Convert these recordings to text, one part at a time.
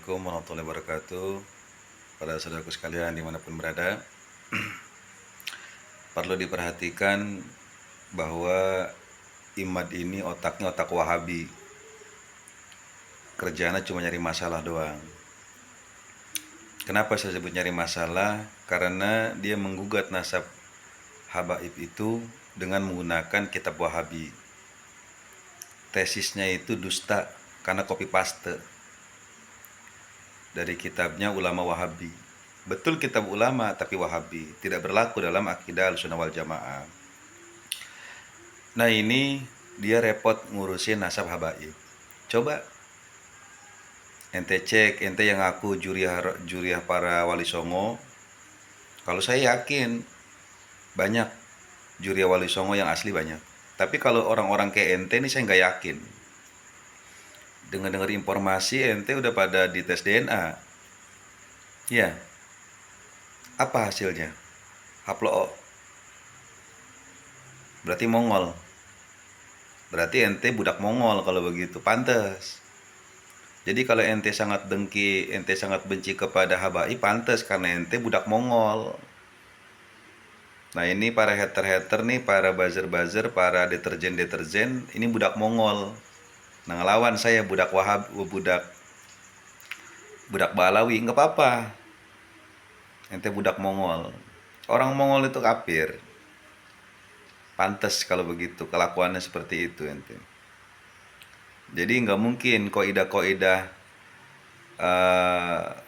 Assalamualaikum warahmatullahi wabarakatuh. Para saudaraku sekalian dimanapun berada, perlu diperhatikan bahwa Imad ini otaknya otak Wahabi. Kerjaannya cuma nyari masalah doang. Kenapa saya sebut nyari masalah? Karena dia menggugat nasab habaib itu dengan menggunakan kitab Wahabi. Tesisnya itu dusta karena copy paste dari kitabnya ulama Wahabi. Betul kitab ulama tapi Wahabi, tidak berlaku dalam akidah Ahlussunnah wal Jamaah. Nah ini dia repot ngurusin nasab habaib. Coba ente cek, ente yang ngaku juriah para wali songo. Kalau saya yakin banyak juriah wali songo yang asli banyak. Tapi kalau orang-orang kayak ente ini saya nggak yakin. Dengar-dengar informasi ente udah pada dites DNA. Ya, apa hasilnya? Haplo. Berarti Mongol. Berarti ente budak Mongol kalau begitu. Pantes. Jadi kalau ente sangat dengki, ente sangat benci kepada habaib, pantes karena ente budak Mongol. Nah ini para hater-hater nih, para buzzer-buzzer, para deterjen-deterjen, ini budak Mongol. Nah ngelawan saya budak Wahab, budak Balawi, nggak apa-apa. Ente budak Mongol. Orang Mongol itu kafir. Pantes kalau begitu, kelakuannya seperti itu ente. Jadi nggak mungkin koidah-koidah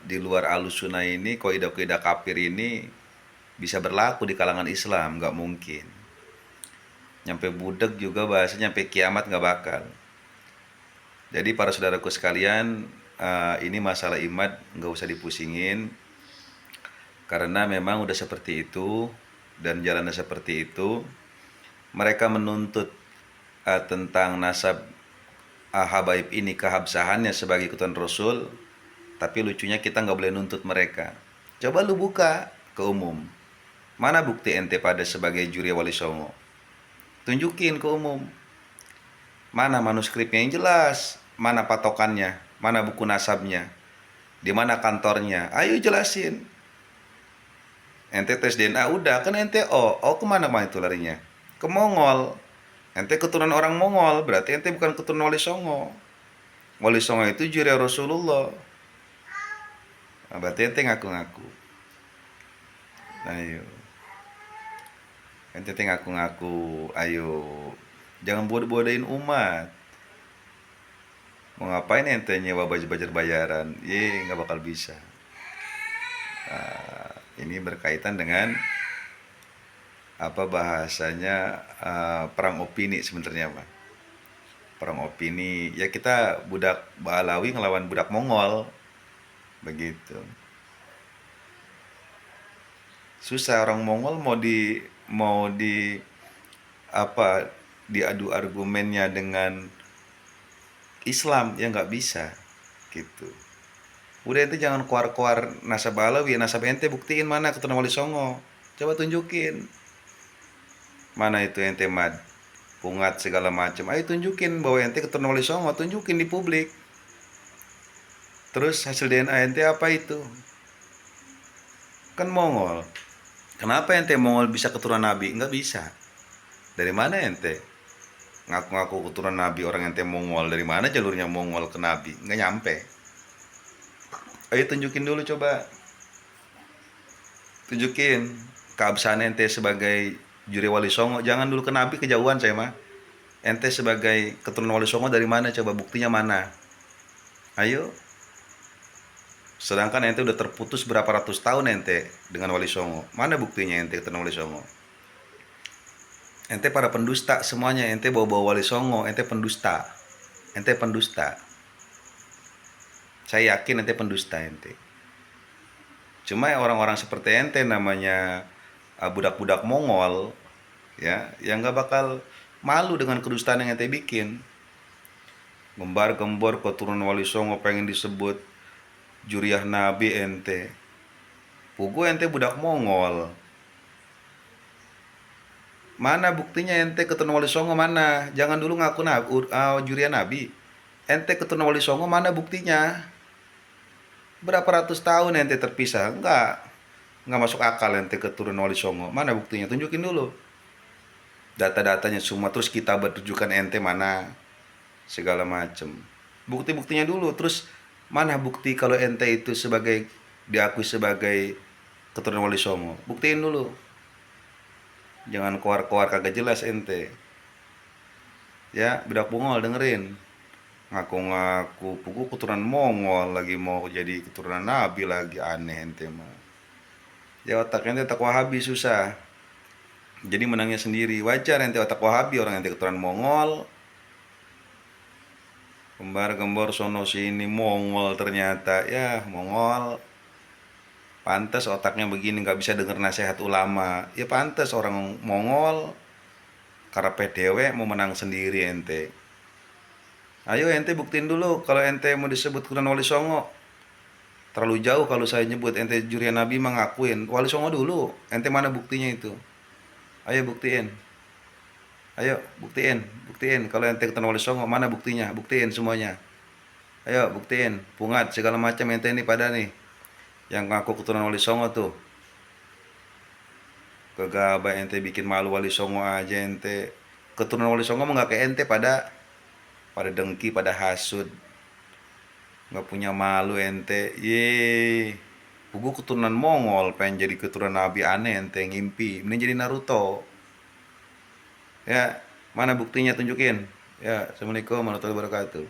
di luar Ahlussunnah ini, koidah-koidah kafir ini bisa berlaku di kalangan Islam, nggak mungkin. Nyampe budek juga bahasanya nyampe kiamat nggak bakal. Jadi para saudaraku sekalian, ini masalah imad nggak usah dipusingin, karena memang udah seperti itu dan jalannya seperti itu. Mereka menuntut tentang nasab habaib ini, kehabsahannya sebagai ikutan Rasul, tapi lucunya kita nggak boleh nuntut mereka. Coba lu buka ke umum, mana bukti ente pada sebagai juri wali songo? Tunjukin ke umum. Mana manuskripnya yang jelas? Mana patokannya? Mana buku nasabnya? Di mana kantornya? Ayo jelasin. Ente tes DNA udah, kan ente kemana mah itu larinya? Ke Mongol. Ente keturunan orang Mongol, berarti ente bukan keturunan Wali Songo. Wali Songo itu juri Rasulullah. Nah, berarti ente ngaku-ngaku. Nah, ayo. Ente ngaku-ngaku, ayo. Jangan bodoh-bodohin umat. Mau ngapain ente nyewa baju-baju bayaran? Nggak bakal bisa. Nah, ini berkaitan dengan apa bahasanya, perang opini sebenarnya Pak. Perang opini. Ya kita budak Balawi ngelawan budak Mongol. Begitu. Susah orang Mongol mau di apa diadu argumennya dengan Islam ya nggak bisa gitu. Udah ente jangan keluar-keluar nasab Balawi, nasab ente buktiin mana keturunan Wali Songo. Coba tunjukin. Mana itu ente mad, pungat segala macam. Ayo tunjukin bahwa ente keturunan Wali Songo, tunjukin di publik. Terus hasil DNA ente apa itu? Kan Mongol. Kenapa ente Mongol bisa keturunan Nabi? Nggak bisa. Dari mana ente? Ngaku-ngaku keturunan Nabi, orang ente Mongol. Dari mana jalurnya Mongol ke Nabi? Nggak nyampe. Ayo tunjukin dulu coba. Tunjukin keabsahan ente sebagai juri Wali Songo. Jangan dulu ke Nabi, kejauhan saya mah. Ente sebagai keturunan Wali Songo dari mana? Coba buktinya mana? Ayo. Sedangkan ente udah terputus berapa ratus tahun ente dengan Wali Songo. Mana buktinya ente keturunan Wali Songo? Ente para pendusta semuanya. Ente bawa-bawa Wali Songo. Ente pendusta. Ente pendusta. Saya yakin ente pendusta ente. Cuma orang-orang seperti ente namanya budak-budak Mongol, ya, yang nggak bakal malu dengan kedustaan yang ente bikin. Gembar-gembor keturunan Wali Songo pengen disebut juriah Nabi ente. Pugu ente budak Mongol. Mana buktinya ente keturunan Wali Songo mana? Jangan dulu ngaku juriah Nabi. Ente keturunan Wali Songo mana buktinya? Berapa ratus tahun ente terpisah? Enggak masuk akal ente keturunan Wali Songo. Mana buktinya? Tunjukin dulu. Data-datanya semua, terus kita bertujukan ente mana segala macem. Bukti-buktinya dulu. Terus mana bukti kalau ente itu sebagai diakui sebagai keturunan Wali Songo? Buktiin dulu. Jangan keluar-keluar kagak jelas ente. Ya, bidak Bungol dengerin. Ngaku-ngaku pugu keturunan Mongol, lagi mau jadi keturunan Nabi lagi, aneh ente mah. Ya otak ente otak Wahabi susah. Jadi menangnya sendiri. Wajar ente otak Wahabi, orang ente keturunan Mongol. Kembar gembor sono sini Mongol ternyata. Ya Mongol. Pantas otaknya begini, nggak bisa denger nasihat ulama. Ya pantas orang Mongol karena dewe mau menang sendiri ente. Ayo ente buktiin dulu kalau ente mau disebut keturunan Wali Songo. Terlalu jauh kalau saya nyebut ente jurian Nabi mengakuin Wali Songo dulu. Ente mana buktinya itu? Ayo buktiin. Ayo buktiin, buktiin kalau ente keturunan Wali Songo, mana buktinya? Buktiin semuanya. Ayo buktiin. Pungat segala macam ente ini pada nih yang ngaku keturunan Wali Songo tuh. Kegabah ente bikin malu Wali Songo aja ente. Keturunan Wali Songo mah nggak kayak ente, pada dengki, pada hasud, nggak punya malu ente. Ye, pugu keturunan Mongol pengen jadi keturunan Nabi, aneh ente, ngimpi mending jadi Naruto. Ya, mana buktinya? Tunjukin. Ya, assalamualaikum warahmatullahi wabarakatuh.